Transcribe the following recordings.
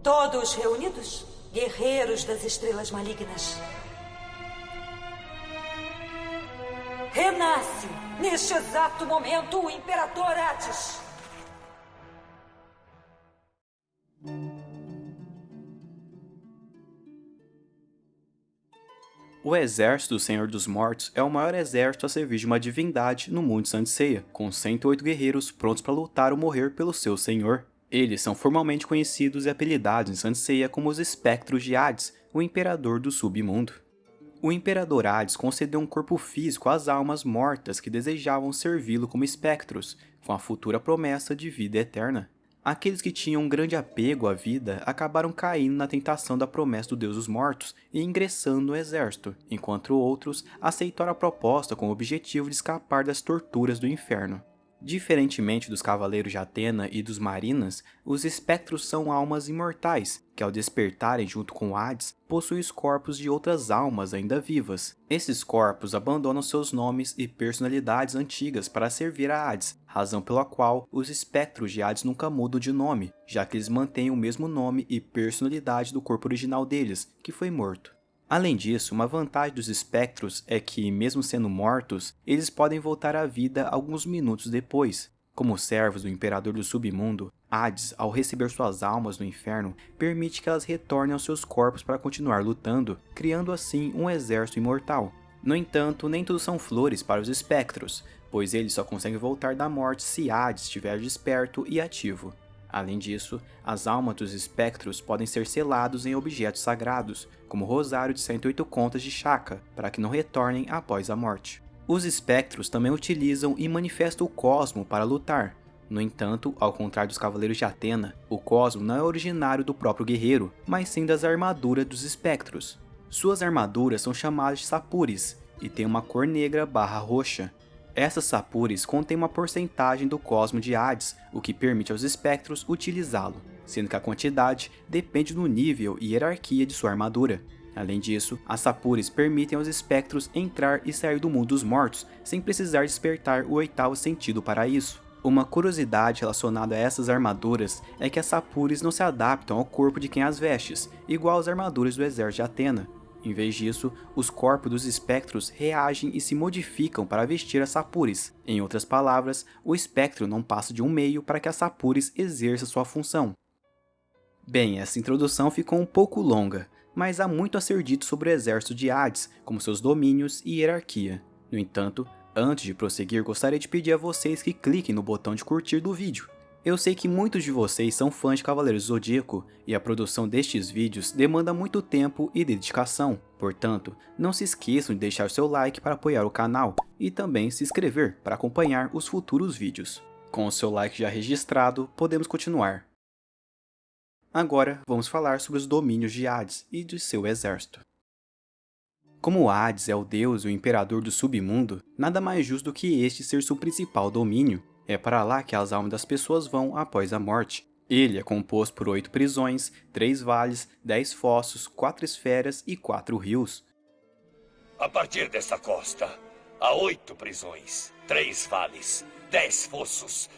Todos reunidos? Guerreiros das estrelas malignas. Renasce, neste exato momento, o Imperador Hades. O exército do Senhor dos Mortos é o maior exército a servir de uma divindade no mundo de Saint Seiya, com 108 guerreiros prontos para lutar ou morrer pelo seu senhor. Eles são formalmente conhecidos e apelidados em Saint Seiya como os Espectros de Hades, o Imperador do Submundo. O Imperador Hades concedeu um corpo físico às almas mortas que desejavam servi-lo como espectros, com a futura promessa de vida eterna. Aqueles que tinham um grande apego à vida acabaram caindo na tentação da promessa do Deus dos Mortos e ingressando no exército, enquanto outros aceitaram a proposta com o objetivo de escapar das torturas do inferno. Diferentemente dos Cavaleiros de Atena e dos Marinas, os espectros são almas imortais, que ao despertarem junto com Hades, possuem os corpos de outras almas ainda vivas. Esses corpos abandonam seus nomes e personalidades antigas para servir a Hades, razão pela qual os espectros de Hades nunca mudam de nome, já que eles mantêm o mesmo nome e personalidade do corpo original deles, que foi morto. Além disso, uma vantagem dos espectros é que, mesmo sendo mortos, eles podem voltar à vida alguns minutos depois. Como servos do Imperador do Submundo, Hades, ao receber suas almas no inferno, permite que elas retornem aos seus corpos para continuar lutando, criando assim um exército imortal. No entanto, nem tudo são flores para os espectros, pois eles só conseguem voltar da morte se Hades estiver desperto e ativo. Além disso, as almas dos espectros podem ser selados em objetos sagrados, como o rosário de 108 contas de Shaka, para que não retornem após a morte. Os espectros também utilizam e manifestam o cosmo para lutar. No entanto, ao contrário dos Cavaleiros de Atena, o cosmo não é originário do próprio guerreiro, mas sim das armaduras dos espectros. Suas armaduras são chamadas de sapuris, e têm uma cor negra/roxa. Essas sapuris contêm uma porcentagem do cosmo de Hades, o que permite aos espectros utilizá-lo, sendo que a quantidade depende do nível e hierarquia de sua armadura. Além disso, as sapuris permitem aos espectros entrar e sair do mundo dos mortos, sem precisar despertar o oitavo sentido para isso. Uma curiosidade relacionada a essas armaduras é que as sapuris não se adaptam ao corpo de quem as veste, igual às armaduras do exército de Atena. Em vez disso, os corpos dos espectros reagem e se modificam para vestir as sapuris. Em outras palavras, o espectro não passa de um meio para que as sapuris exerça sua função. Bem, essa introdução ficou um pouco longa, mas há muito a ser dito sobre o exército de Hades, como seus domínios e hierarquia. No entanto, antes de prosseguir, gostaria de pedir a vocês que cliquem no botão de curtir do vídeo. Eu sei que muitos de vocês são fãs de Cavaleiros do Zodíaco e a produção destes vídeos demanda muito tempo e dedicação, portanto, não se esqueçam de deixar seu like para apoiar o canal e também se inscrever para acompanhar os futuros vídeos. Com o seu like já registrado, podemos continuar. Agora, vamos falar sobre os domínios de Hades e de seu exército. Como Hades é o deus e o imperador do submundo, nada mais justo do que este ser seu principal domínio. É para lá que as almas das pessoas vão após a morte. Ele é composto por 8 prisões, 3 vales, 10 fossos, 4 esferas e 4 rios. A partir dessa costa, há 8 prisões, 3 vales, 10 fossos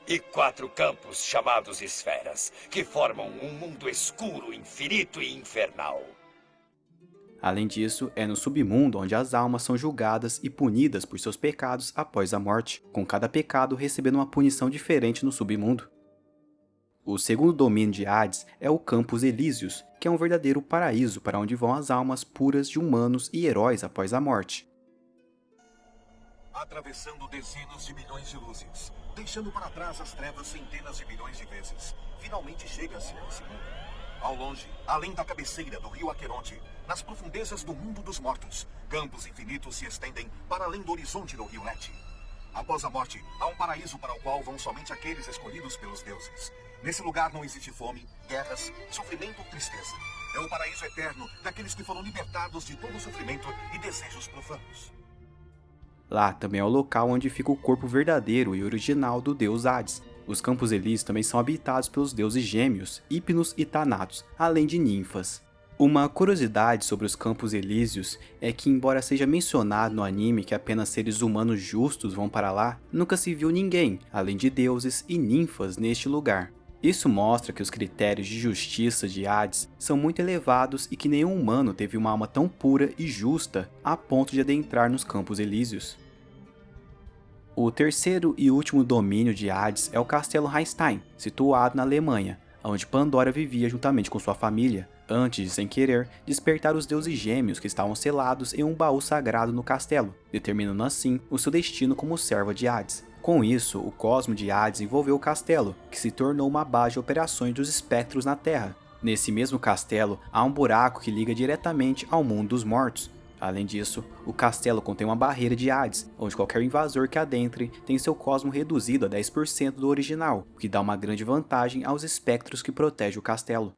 e 4 campos chamados esferas, que formam um mundo escuro, infinito e infernal. Além disso, é no submundo onde as almas são julgadas e punidas por seus pecados após a morte, com cada pecado recebendo uma punição diferente no submundo. O segundo domínio de Hades é o Campos Elíseos, que é um verdadeiro paraíso para onde vão as almas puras de humanos e heróis após a morte. Atravessando dezenas de milhões de luzes, deixando para trás as trevas centenas de milhões de vezes, finalmente chega-se a esse mundo. Ao longe, além da cabeceira do rio Aqueronte, nas profundezas do mundo dos mortos, campos infinitos se estendem para além do horizonte do rio Lete. Após a morte, há um paraíso para o qual vão somente aqueles escolhidos pelos deuses. Nesse lugar não existe fome, guerras, sofrimento ou tristeza. É o paraíso eterno daqueles que foram libertados de todo sofrimento e desejos profanos. Lá também é o local onde fica o corpo verdadeiro e original do deus Hades. Os Campos Elíseos também são habitados pelos deuses gêmeos, Hypnos e Thanatos, além de ninfas. Uma curiosidade sobre os Campos Elíseos é que, embora seja mencionado no anime que apenas seres humanos justos vão para lá, nunca se viu ninguém, além de deuses e ninfas, neste lugar. Isso mostra que os critérios de justiça de Hades são muito elevados e que nenhum humano teve uma alma tão pura e justa a ponto de adentrar nos Campos Elíseos. O terceiro e último domínio de Hades é o Castelo Rheinstein, situado na Alemanha, onde Pandora vivia juntamente com sua família, antes de, sem querer, despertar os deuses gêmeos que estavam selados em um baú sagrado no castelo, determinando assim o seu destino como serva de Hades. Com isso, o cosmo de Hades envolveu o castelo, que se tornou uma base de operações dos espectros na Terra. Nesse mesmo castelo, há um buraco que liga diretamente ao mundo dos mortos. Além disso, o castelo contém uma barreira de Hades, onde qualquer invasor que adentre tem seu cosmo reduzido a 10% do original, o que dá uma grande vantagem aos espectros que protegem o castelo.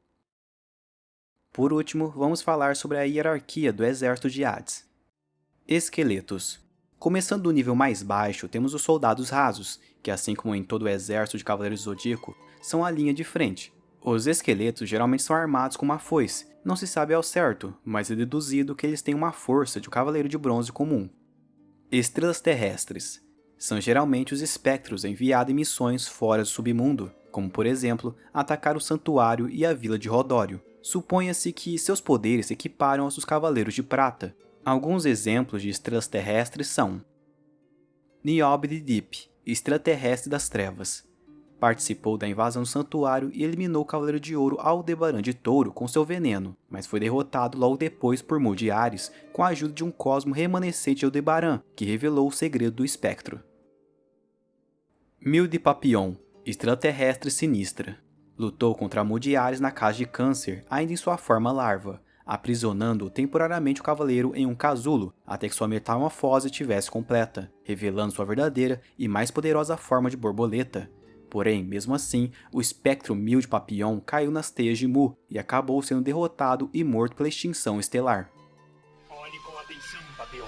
Por último, vamos falar sobre a hierarquia do exército de Hades. Esqueletos. Começando do nível mais baixo, temos os soldados rasos, que assim como em todo o exército de Cavaleiros do Zodíaco, são a linha de frente. Os esqueletos geralmente são armados com uma foice, não se sabe ao certo, mas é deduzido que eles têm uma força de um cavaleiro de bronze comum. Estrelas terrestres. São geralmente os espectros enviados em missões fora do submundo, como por exemplo, atacar o santuário e a vila de Rodório. Suponha-se que seus poderes se equiparam aos dos Cavaleiros de Prata. Alguns exemplos de estrelas terrestres são Niobe de Deep, estrela terrestre das trevas. Participou da invasão do santuário e eliminou o Cavaleiro de Ouro Aldebaran de Touro com seu veneno, mas foi derrotado logo depois por Mudiares com a ajuda de um cosmo remanescente de Aldebaran, que revelou o segredo do espectro. Mil de Papillon, estrela terrestre sinistra. Lutou contra Mudiares na Casa de Câncer, ainda em sua forma larva, aprisionando temporariamente o cavaleiro em um casulo, até que sua metamorfose estivesse completa, revelando sua verdadeira e mais poderosa forma de borboleta. Porém, mesmo assim, o espectro Mil de Papillon caiu nas teias de Mu e acabou sendo derrotado e morto pela extinção estelar. Olhe com atenção, Papillon.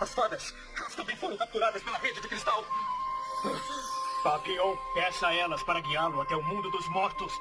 As fadas! Elas também foram capturadas pela rede de cristal! Papillon, peça a elas para guiá-lo até o mundo dos mortos.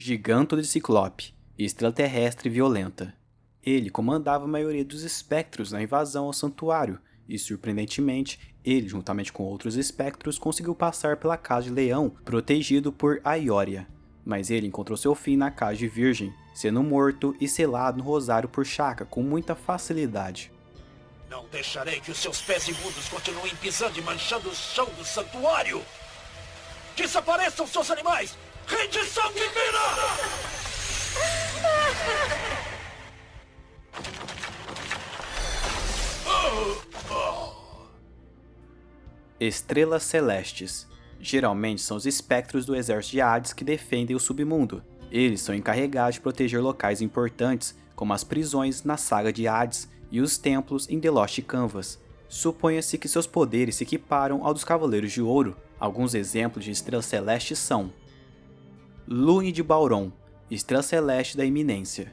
Giganto de Ciclope, estrela terrestre violenta. Ele comandava a maioria dos espectros na invasão ao santuário, e surpreendentemente, ele, juntamente com outros espectros, conseguiu passar pela Casa de Leão, protegido por Aioria. Mas ele encontrou seu fim na Casa de Virgem, sendo morto e selado no rosário por Shaka com muita facilidade. Não deixarei que os seus pés imundos continuem pisando e manchando o chão do santuário! Desapareçam, seus animais! Rendição divina! Estrelas celestes. Geralmente são os espectros do exército de Hades que defendem o submundo. Eles são encarregados de proteger locais importantes, como as prisões na saga de Hades e os templos em The Lost Canvas. Suponha-se que seus poderes se equiparam ao dos Cavaleiros de Ouro. Alguns exemplos de estrelas celestes são Lune de Bauron, estrela celeste da iminência.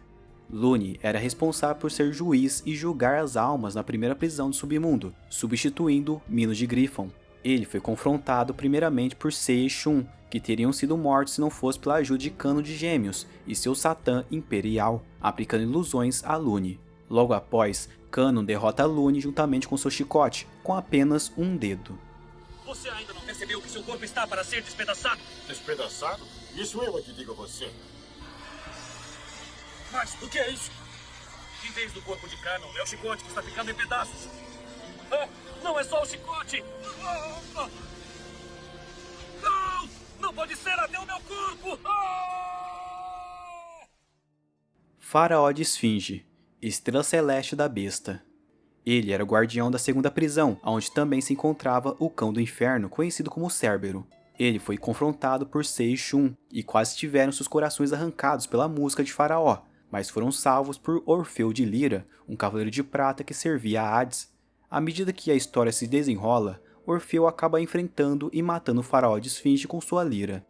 Lune era responsável por ser juiz e julgar as almas na primeira prisão do submundo, substituindo Minos de Griffon. Ele foi confrontado primeiramente por Sei e Shun, que teriam sido mortos se não fosse pela ajuda de Cano de Gêmeos e seu Satã Imperial, aplicando ilusões a Lune. Logo após, Cano derrota Lune juntamente com seu chicote, com apenas um dedo. Você ainda não percebeu que seu corpo está para ser despedaçado? Despedaçado? Isso eu é que digo a você. Mas o que é isso? Em vez do corpo de Canon, é o chicote que está ficando em pedaços. Ah, não é só o chicote! Não! Não pode ser até o meu corpo! Faraó de Esfinge, estrela celeste da besta. Ele era o guardião da segunda prisão, onde também se encontrava o Cão do Inferno, conhecido como Cérbero. Ele foi confrontado por Sei e Shun, e quase tiveram seus corações arrancados pela música de Faraó, mas foram salvos por Orfeu de Lira, um cavaleiro de prata que servia a Hades. À medida que a história se desenrola, Orfeu acaba enfrentando e matando o Faraó de Esfinge com sua lira.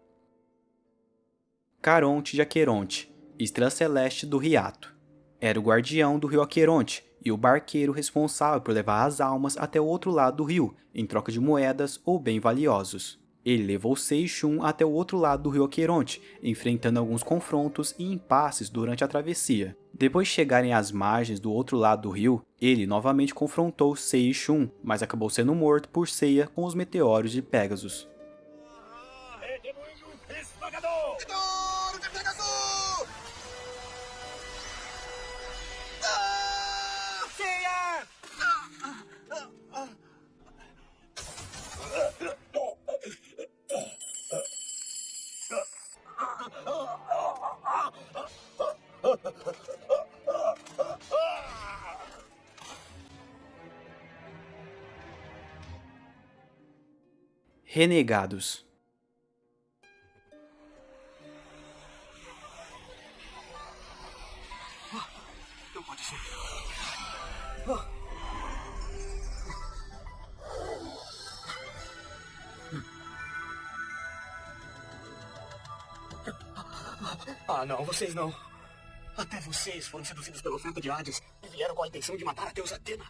Caronte de Aqueronte, estrela celeste do Riato. Era o guardião do rio Aqueronte e o barqueiro responsável por levar as almas até o outro lado do rio, em troca de moedas ou bem valiosos. Ele levou Seiya e Shun até o outro lado do rio Aqueronte, enfrentando alguns confrontos e impasses durante a travessia. Depois de chegarem às margens do outro lado do rio, ele novamente confrontou Seiya e Shun, mas acabou sendo morto por Seiya com os meteoros de Pegasus. Renegados. Não pode ser. Ah, não, vocês não. Até vocês foram seduzidos pela oferta de Hades e vieram com a intenção de matar a deusa Atena.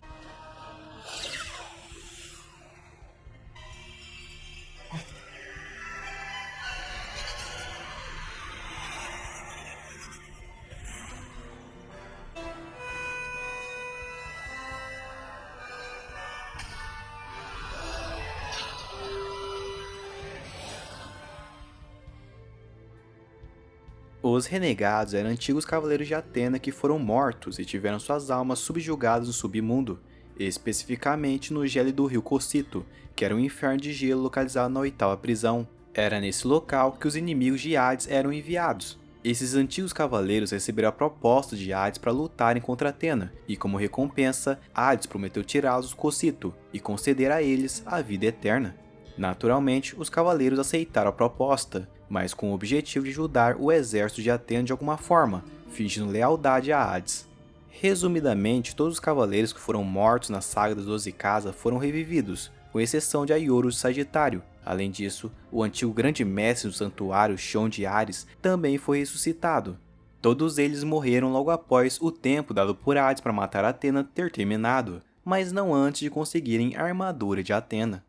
Os renegados eram antigos cavaleiros de Atena que foram mortos e tiveram suas almas subjugadas no submundo, especificamente no gélido rio Cocyto, que era um inferno de gelo localizado na 8ª prisão. Era nesse local que os inimigos de Hades eram enviados. Esses antigos cavaleiros receberam a proposta de Hades para lutarem contra Atena, e como recompensa, Hades prometeu tirá-los do Cocyto e conceder a eles a vida eterna. Naturalmente, os cavaleiros aceitaram a proposta, mas com o objetivo de ajudar o exército de Atena de alguma forma, fingindo lealdade a Hades. Resumidamente, todos os cavaleiros que foram mortos na saga das 12 casas foram revividos, com exceção de Aiorus de Sagitário. Além disso, o antigo grande mestre do santuário, Xion de Ares, também foi ressuscitado. Todos eles morreram logo após o tempo dado por Hades para matar Atena ter terminado, mas não antes de conseguirem a armadura de Atena.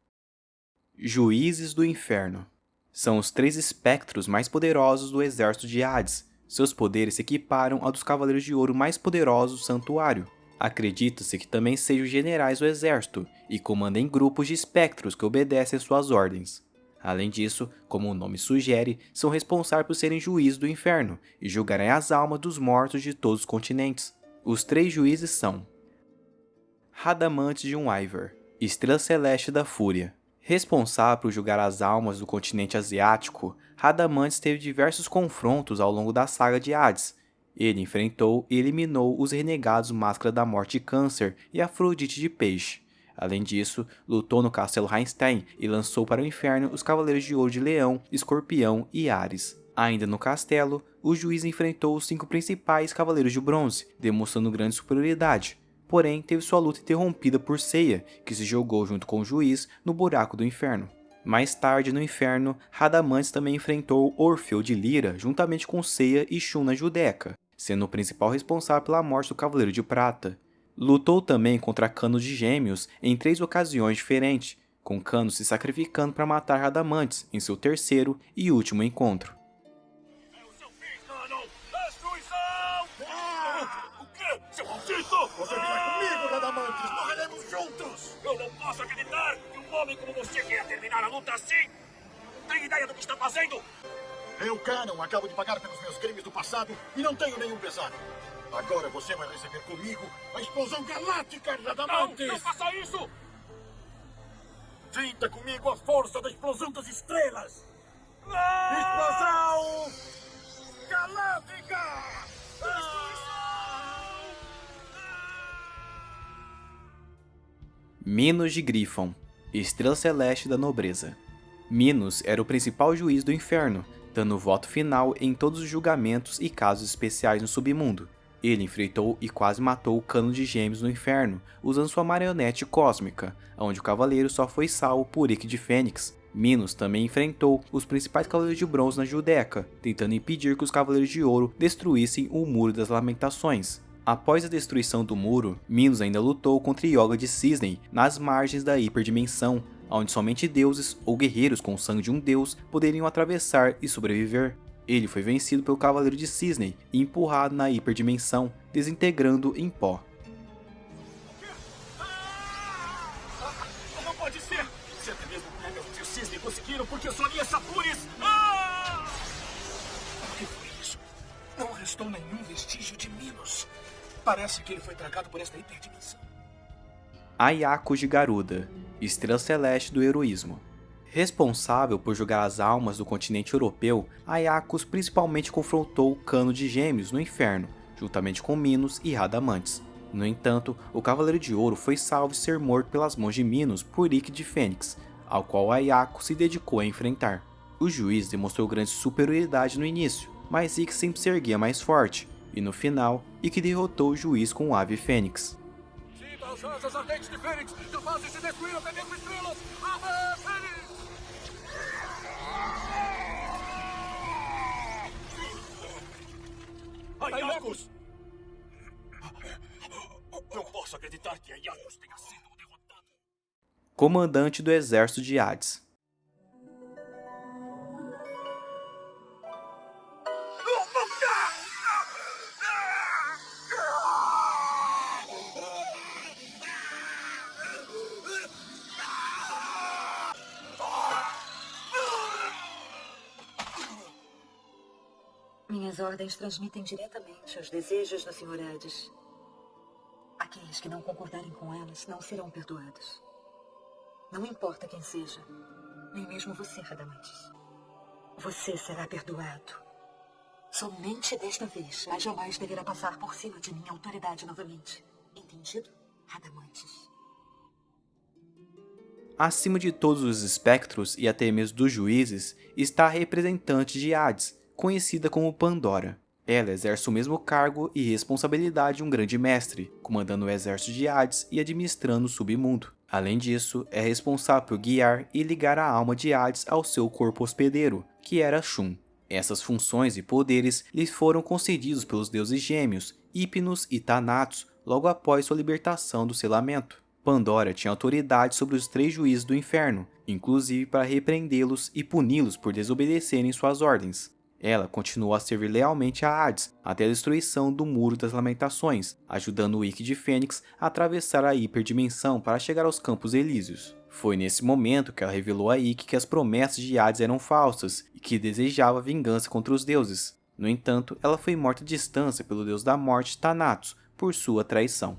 Juízes do Inferno. São os 3 espectros mais poderosos do exército de Hades. Seus poderes se equiparam ao dos Cavaleiros de Ouro mais poderosos do santuário. Acredita-se que também sejam generais do exército e comandem grupos de espectros que obedecem às suas ordens. Além disso, como o nome sugere, são responsáveis por serem juízes do inferno e julgarem as almas dos mortos de todos os continentes. Os 3 juízes são Radamantes de Un'Ivor, estrela celeste da Fúria. Responsável por julgar as almas do continente asiático, Radamantes teve diversos confrontos ao longo da saga de Hades. Ele enfrentou e eliminou os renegados Máscara da Morte de Câncer e Afrodite de Peixe. Além disso, lutou no Castelo Reinstein e lançou para o inferno os Cavaleiros de Ouro de Leão, Escorpião e Ares. Ainda no castelo, o juiz enfrentou os 5 principais Cavaleiros de Bronze, demonstrando grande superioridade. Porém, teve sua luta interrompida por Seiya, que se jogou junto com o juiz no buraco do inferno. Mais tarde, no inferno, Radamantes também enfrentou Orfeu de Lira juntamente com Seiya e Shun na Judeca, sendo o principal responsável pela morte do Cavaleiro de Prata. Lutou também contra Cano de Gêmeos em 3 ocasiões diferentes, com Cano se sacrificando para matar Radamantes em seu terceiro e último encontro. Você fica comigo, Radamantes! Morreremos juntos! Eu não posso acreditar que um homem como você queira terminar a luta assim! Tem ideia do que está fazendo? Eu, Canon, acabo de pagar pelos meus crimes do passado e não tenho nenhum pesar. Agora você vai receber comigo a explosão galáctica, Radamantes! Não faça isso! Sinta comigo a força da explosão das estrelas! Explosão galáctica! Minos de Grífon, estrela celeste da nobreza. Minos era o principal juiz do inferno, dando o voto final em todos os julgamentos e casos especiais no submundo. Ele enfrentou e quase matou o Cano de Gêmeos no inferno, usando sua marionete cósmica, onde o cavaleiro só foi salvo por Ikki de Fênix. Minos também enfrentou os principais Cavaleiros de Bronze na Judeca, tentando impedir que os Cavaleiros de Ouro destruíssem o Muro das Lamentações. Após a destruição do muro, Minos ainda lutou contra Yoga de Cisne nas margens da hiperdimensão, onde somente deuses ou guerreiros com o sangue de um deus poderiam atravessar e sobreviver. Ele foi vencido pelo Cavaleiro de Cisne e empurrado na hiperdimensão, desintegrando em pó. Não pode ser! Se até mesmo Pegasus e o Cisne conseguiram, porque só minha Sapuris! O que foi isso? Não restou nenhum vestígio de Minos. Parece que ele foi tragado por esta hiperdimensão. Ayako de Garuda, estrela celeste do heroísmo. Responsável por jogar as almas do continente europeu, Ayakos principalmente confrontou o Cano de Gêmeos no inferno, juntamente com Minos e Radamantes. No entanto, o Cavaleiro de Ouro foi salvo de ser morto pelas mãos de Minos por Ikki de Fênix, ao qual Ayako se dedicou a enfrentar. O juiz demonstrou grande superioridade no início, mas Ikki sempre se erguia mais forte, e no final, Ikki derrotou o juiz com o Ave Fênix. Sinta as asas ardentes de Fênix, capazes de destruir até mesmo estrelas! Ave Fênix! Ayakos! Não posso acreditar que Ayakos tenha sido derrotado. Comandante do Exército de Hades. Minhas ordens transmitem diretamente os desejos do Sr. Hades. Aqueles que não concordarem com elas não serão perdoados. Não importa quem seja, nem mesmo você, Radamantes. Você será perdoado. Somente desta vez, mas jamais deverá passar por cima de minha autoridade novamente. Entendido, Radamantes? Acima de todos os espectros e até mesmo dos juízes, está a representante de Hades, conhecida como Pandora. Ela exerce o mesmo cargo e responsabilidade de um grande mestre, comandando o exército de Hades e administrando o submundo. Além disso, é responsável por guiar e ligar a alma de Hades ao seu corpo hospedeiro, que era Shun. Essas funções e poderes lhe foram concedidos pelos deuses gêmeos, Hypnos e Thanatos, logo após sua libertação do selamento. Pandora tinha autoridade sobre os 3 juízes do inferno, inclusive para repreendê-los e puni-los por desobedecerem suas ordens. Ela continuou a servir lealmente a Hades até a destruição do Muro das Lamentações, ajudando o Ikki de Fênix a atravessar a hiperdimensão para chegar aos Campos Elíseos. Foi nesse momento que ela revelou a Ikki que as promessas de Hades eram falsas e que desejava vingança contra os deuses. No entanto, ela foi morta à distância pelo deus da morte Thanatos por sua traição.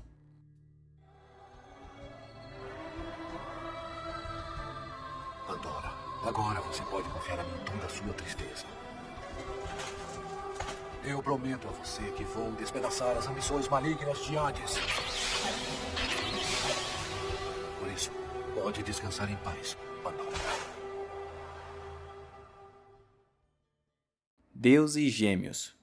Pandora, agora você pode confiar a mim toda a sua tristeza. Eu prometo a você que vou despedaçar as ambições malignas de Hades. Por isso, pode descansar em paz, Pandora. Deuses Gêmeos.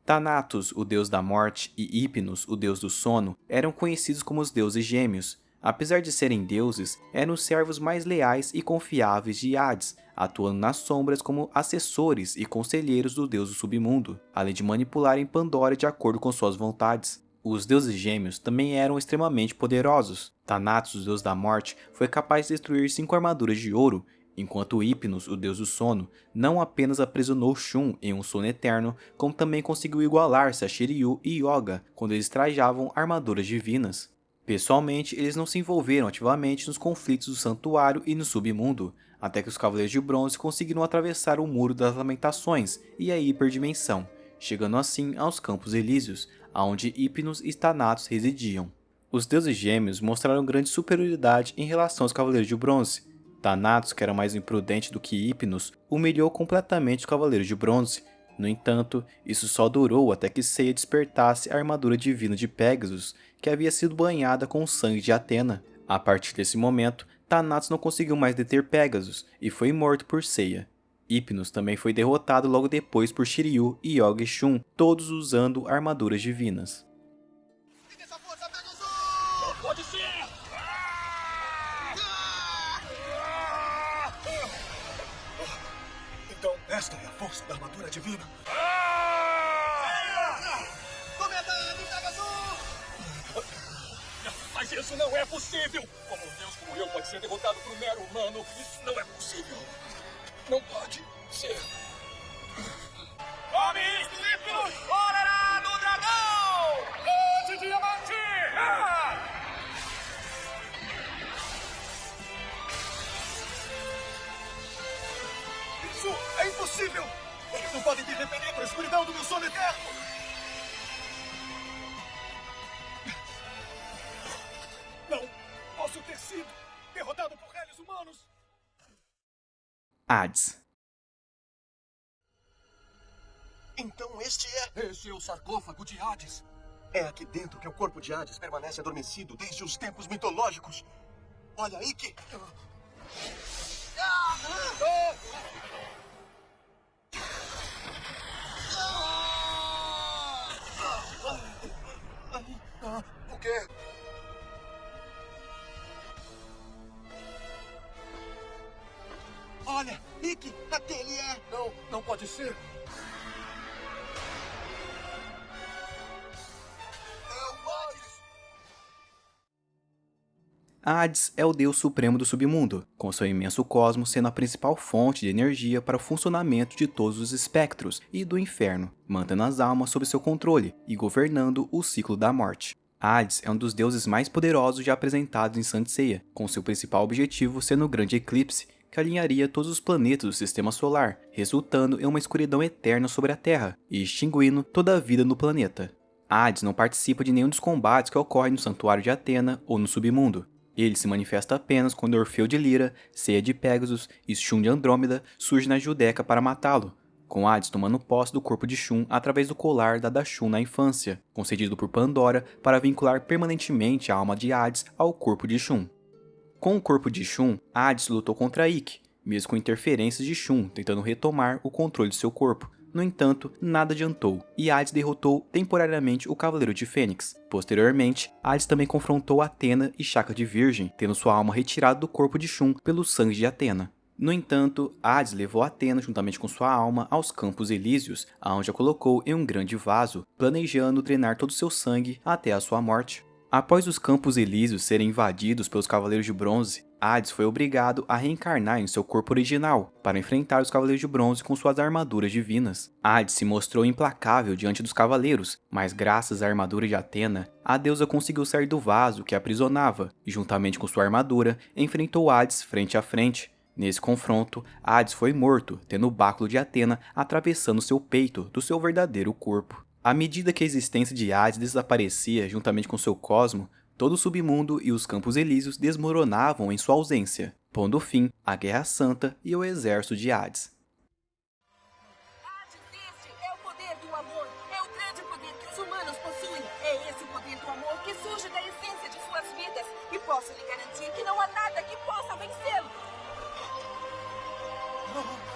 Thanatos, o deus da morte, e Hypnos, o deus do sono, eram conhecidos como os deuses gêmeos. Apesar de serem deuses, eram os servos mais leais e confiáveis de Hades, atuando nas sombras como assessores e conselheiros do deus do submundo, além de manipularem Pandora de acordo com suas vontades. Os deuses gêmeos também eram extremamente poderosos. Thanatos, o deus da morte, foi capaz de destruir 5 armaduras de ouro, enquanto Hypnos, o deus do sono, não apenas aprisionou Shun em um sono eterno, como também conseguiu igualar-se a Shiryu e Yoga quando eles trajavam armaduras divinas. Pessoalmente, eles não se envolveram ativamente nos conflitos do santuário e no submundo, até que os Cavaleiros de Bronze conseguiram atravessar o Muro das Lamentações e a hiperdimensão, chegando assim aos Campos Elíseos, onde Hypnos e Thanatos residiam. Os deuses gêmeos mostraram grande superioridade em relação aos Cavaleiros de Bronze. Thanatos, que era mais imprudente do que Hypnos, humilhou completamente os Cavaleiros de Bronze. No entanto, isso só durou até que Seiya despertasse a armadura divina de Pegasus, que havia sido banhada com o sangue de Athena. A partir desse momento, Thanatos não conseguiu mais deter Pegasus e foi morto por Seiya. Hypnos também foi derrotado logo depois por Shiryu, Yoga e Shun, todos usando armaduras divinas. Pode ser! Então, esta é a força da armadura divina. Faz isso! Isso não é possível! Como um deus como eu pode ser derrotado por um mero humano? Isso não é possível! Não pode ser! Come espíritos! Hora do dragão! Gol de diamante! Ah! Isso é impossível! Eles não podem me repelir para a escuridão do meu sono eterno! Não posso ter sido derrotado por réis humanos! Hades. Então este é... Este é o sarcófago de Hades. É aqui dentro que o corpo de Hades permanece adormecido desde os tempos mitológicos. Olha aí que... O quê? Olha, Ikki, aquele é... Não, não pode ser. Hades é o deus supremo do submundo, com seu imenso cosmos sendo a principal fonte de energia para o funcionamento de todos os espectros e do inferno, mantendo as almas sob seu controle e governando o ciclo da morte. Hades é um dos deuses mais poderosos já apresentados em Saint Seiya, com seu principal objetivo sendo o grande eclipse, que alinharia todos os planetas do sistema solar, resultando em uma escuridão eterna sobre a Terra e extinguindo toda a vida no planeta. Hades não participa de nenhum dos combates que ocorrem no Santuário de Atena ou no submundo. Ele se manifesta apenas quando Orfeu de Lira, Ceia de Pégasus e Shun de Andrômeda surgem na Judeca para matá-lo, com Hades tomando posse do corpo de Shun através do colar dado a Shun na infância, concedido por Pandora para vincular permanentemente a alma de Hades ao corpo de Shun. Com o corpo de Shun, Hades lutou contra Ikki, mesmo com interferências de Shun tentando retomar o controle de seu corpo. No entanto, nada adiantou, e Hades derrotou temporariamente o Cavaleiro de Fênix. Posteriormente, Hades também confrontou Atena e Chakra de Virgem, tendo sua alma retirada do corpo de Shun pelo sangue de Atena. No entanto, Hades levou Atena juntamente com sua alma aos Campos Elíseos, aonde a colocou em um grande vaso, planejando drenar todo o seu sangue até a sua morte. Após os Campos Elíseos serem invadidos pelos Cavaleiros de Bronze, Hades foi obrigado a reencarnar em seu corpo original para enfrentar os Cavaleiros de Bronze com suas armaduras divinas. Hades se mostrou implacável diante dos Cavaleiros, mas graças à armadura de Atena, a deusa conseguiu sair do vaso que a aprisionava e, juntamente com sua armadura, enfrentou Hades frente a frente. Nesse confronto, Hades foi morto, tendo o báculo de Atena atravessando seu peito do seu verdadeiro corpo. À medida que a existência de Hades desaparecia juntamente com seu cosmo, todo o submundo e os Campos Elíseos desmoronavam em sua ausência, pondo fim à Guerra Santa e ao exército de Hades. Hades, este é o poder do amor. É o grande poder que os humanos possuem. É esse poder do amor que surge da essência de suas vidas. E posso lhe garantir que não há nada que possa vencê-lo. Não!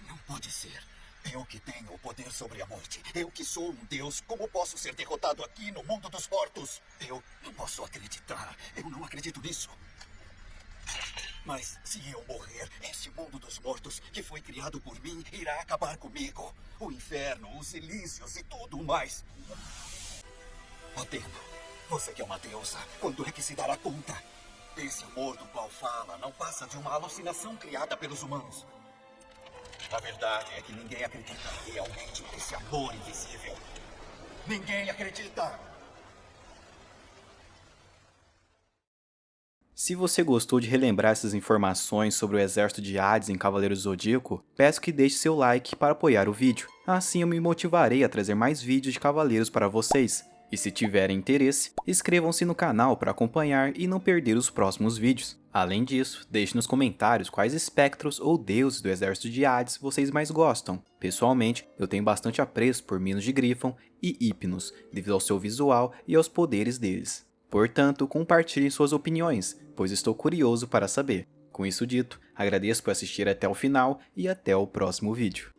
Não pode ser. Eu que tenho o poder sobre a morte. Eu que sou um deus. Como posso ser derrotado aqui no mundo dos mortos? Eu não posso acreditar. Eu não acredito nisso. Mas se eu morrer, esse mundo dos mortos que foi criado por mim irá acabar comigo. O inferno, os Elíseos e tudo mais. Atena, você que é uma deusa, quando é que se dará conta? Esse amor do qual fala não passa de uma alucinação criada pelos humanos. A verdade é que ninguém acredita realmente nesse amor invisível. Ninguém acredita! Se você gostou de relembrar essas informações sobre o exército de Hades em Cavaleiro do Zodíaco, peço que deixe seu like para apoiar o vídeo. Assim eu me motivarei a trazer mais vídeos de cavaleiros para vocês. E se tiverem interesse, inscrevam-se no canal para acompanhar e não perder os próximos vídeos. Além disso, deixe nos comentários quais espectros ou deuses do exército de Hades vocês mais gostam. Pessoalmente, eu tenho bastante apreço por Minos de Grífon e Hypnos, devido ao seu visual e aos poderes deles. Portanto, compartilhem suas opiniões, pois estou curioso para saber. Com isso dito, agradeço por assistir até o final e até o próximo vídeo.